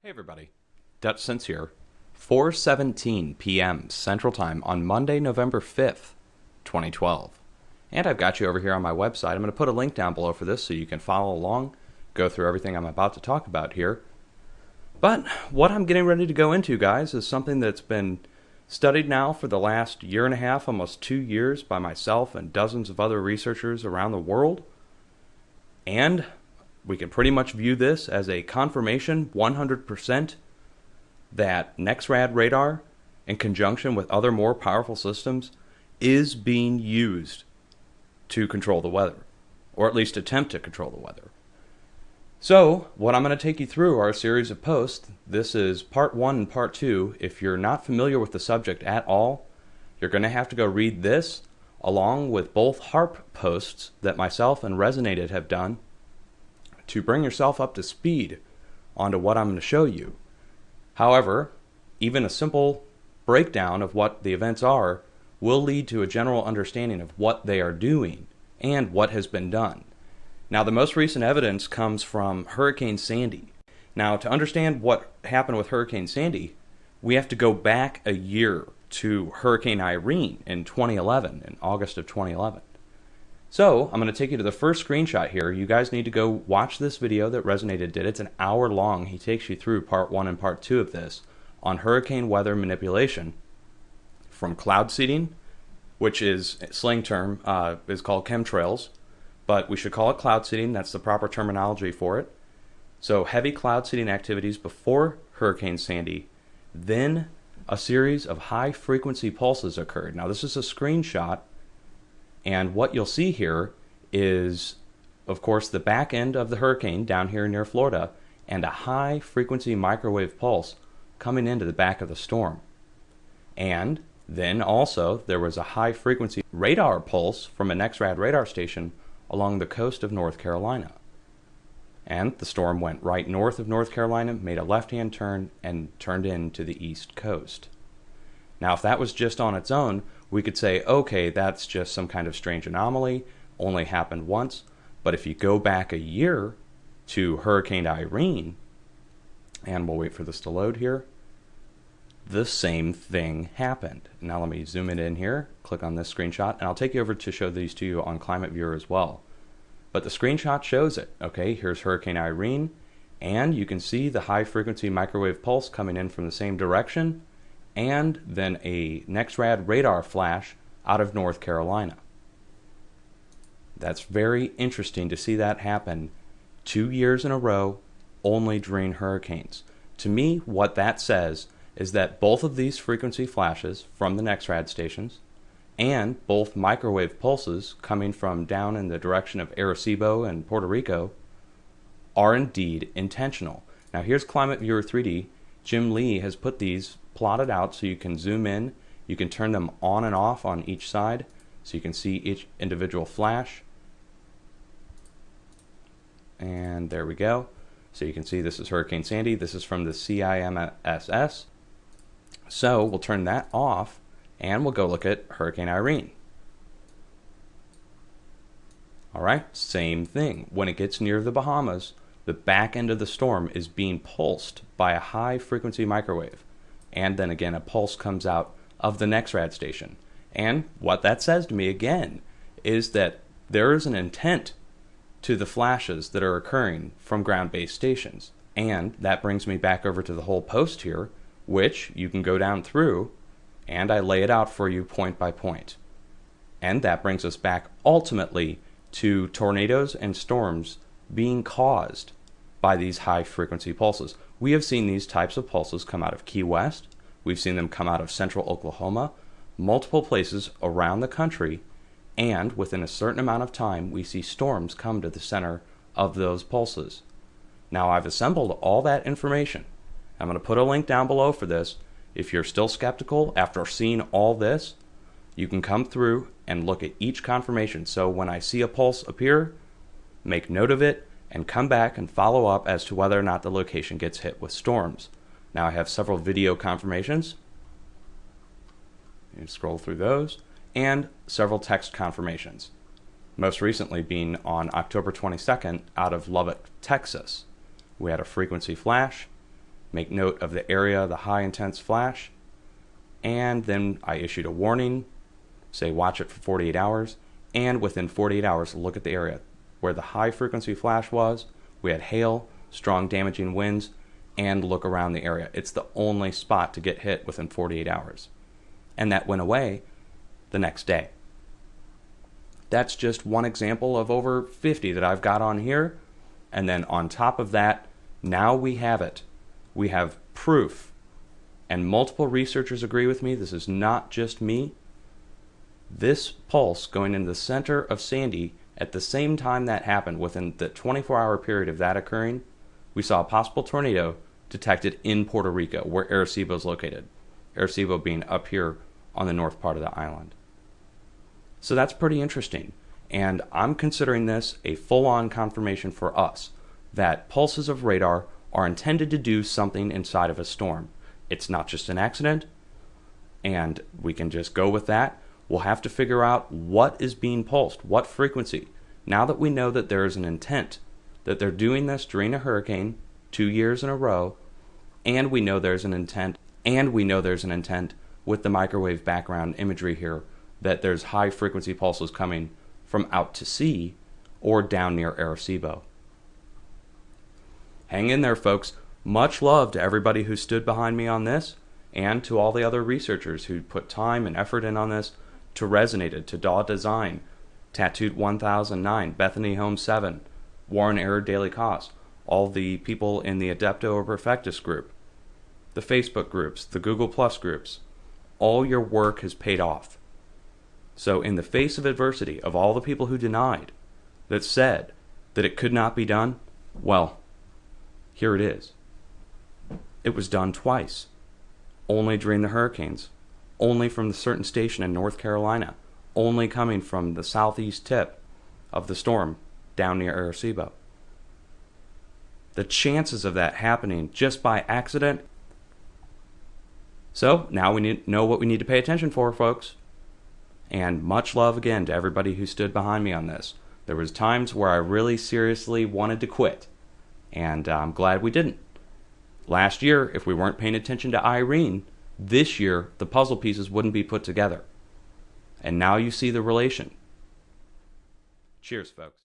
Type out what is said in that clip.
Hey everybody, Dutchsinse here. 4:17 p.m. Central Time on Monday, November 5th, 2012. And I've got you over here on my website. I'm going to put a link down below for this so you can follow along, go through everything I'm about to talk about here. But what I'm getting ready to go into, guys, is something that's been studied now for the last year and a half, almost 2 years, by myself and dozens of other researchers around the world. And we can pretty much view this as a confirmation, 100%, that NEXRAD radar, in conjunction with other more powerful systems, is being used to control the weather, or at least attempt to control the weather. So, what I'm going to take you through are a series of posts. This is part 1 and part 2. If you're not familiar with the subject at all, you're going to have to go read this, along with both HARP posts that myself and Resonated have done, to bring yourself up to speed onto what I'm going to show you. However, even a simple breakdown of what the events are will lead to a general understanding of what they are doing and what has been done. Now, the most recent evidence comes from Hurricane Sandy. Now, to understand what happened with Hurricane Sandy, we have to go back a year to Hurricane Irene in 2011, in August of 2011. So, I'm going to take you to the first screenshot here. You guys need to go watch this video that Resonated did. It's an hour long. He takes you through part 1 and part 2 of this on hurricane weather manipulation from cloud seeding, which is a slang term, is called chemtrails, but we should call it cloud seeding. That's the proper terminology for it. So, heavy cloud seeding activities before Hurricane Sandy, then a series of high-frequency pulses occurred. Now, this is a screenshot. And what you'll see here is, of course, the back end of the hurricane down here near Florida and a high-frequency microwave pulse coming into the back of the storm. And then also there was a high-frequency radar pulse from a NEXRAD radar station along the coast of North Carolina. And the storm went right north of North Carolina, made a left-hand turn, and turned into the east coast. Now, if that was just on its own, we could say, okay, that's just some kind of strange anomaly, only happened once. But if you go back a year to Hurricane Irene, and we'll wait for this to load here, the same thing happened. Now let me zoom it in here, click on this screenshot, and I'll take you over to show these to you on Climate Viewer as well. But the screenshot shows it. Okay, here's Hurricane Irene, and you can see the high-frequency microwave pulse coming in from the same direction, and then a NEXRAD radar flash out of North Carolina. That's very interesting to see that happen 2 years in a row, only during hurricanes. To me, what that says is that both of these frequency flashes from the NEXRAD stations and both microwave pulses coming from down in the direction of Arecibo and Puerto Rico are indeed intentional. Now here's Climate Viewer 3D. Jim Lee has put these plotted out so you can zoom in, you can turn them on and off on each side so you can see each individual flash. And there we go. So you can see this is Hurricane Sandy. This is from the CIMSS. So we'll turn that off and we'll go look at Hurricane Irene. Alright, same thing. When it gets near the Bahamas, the back end of the storm is being pulsed by a high frequency microwave. And then again, a pulse comes out of the NEXRAD station. And what that says to me again is that there is an intent to the flashes that are occurring from ground-based stations. And that brings me back over to the whole post here, which you can go down through, and I lay it out for you point by point. And that brings us back ultimately to tornadoes and storms being caused by these high-frequency pulses. We have seen these types of pulses come out of Key West. We've seen them come out of central Oklahoma, multiple places around the country, and within a certain amount of time, we see storms come to the center of those pulses. Now, I've assembled all that information. I'm going to put a link down below for this. If you're still skeptical after seeing all this, you can come through and look at each confirmation. So when I see a pulse appear, make note of it, and come back and follow up as to whether or not the location gets hit with storms. Now I have several video confirmations. You scroll through those, and several text confirmations. Most recently being on October 22nd out of Lubbock, Texas. We had a frequency flash, make note of the area of the high intense flash, and then I issued a warning, say watch it for 48 hours, and within 48 hours look at the area where the high frequency flash was. We had hail, strong damaging winds, and look around the area. It's the only spot to get hit within 48 hours. And that went away the next day. That's just one example of over 50 that I've got on here. And then on top of that, now we have it. We have proof. And multiple researchers agree with me. This is not just me. This pulse going in the center of Sandy at the same time that happened, within the 24-hour period of that occurring, we saw a possible tornado detected in Puerto Rico, where Arecibo is located. Arecibo being up here on the north part of the island. So that's pretty interesting. And I'm considering this a full-on confirmation for us that pulses of radar are intended to do something inside of a storm. It's not just an accident, and we can just go with that. We'll have to figure out what is being pulsed, what frequency. Now that we know that there is an intent, that they're doing this during a hurricane 2 years in a row, and we know there's an intent, with the microwave background imagery here, that there's high frequency pulses coming from out to sea or down near Arecibo. Hang in there, folks. Much love to everybody who stood behind me on this, and to all the other researchers who put time and effort in on this, to Resonated, to Daw Design, Tattooed 1009, Bethany Home 7, Warren Error Daily Cost, all the people in the Adepto or Perfectus group, the Facebook groups, the Google Plus groups. All your work has paid off. So in the face of adversity, of all the people who denied, that said that it could not be done, well, here it is. It was done twice. Only during the hurricanes. Only from the certain station in North Carolina. Only coming from the southeast tip of the storm down near Arecibo. The chances of that happening just by accident. So now we know what we need to pay attention for, folks. And much love again to everybody who stood behind me on this. There was times where I really seriously wanted to quit, and I'm glad we didn't. Last year, if we weren't paying attention to Irene, this year the puzzle pieces wouldn't be put together. And now you see the relation. Cheers, folks.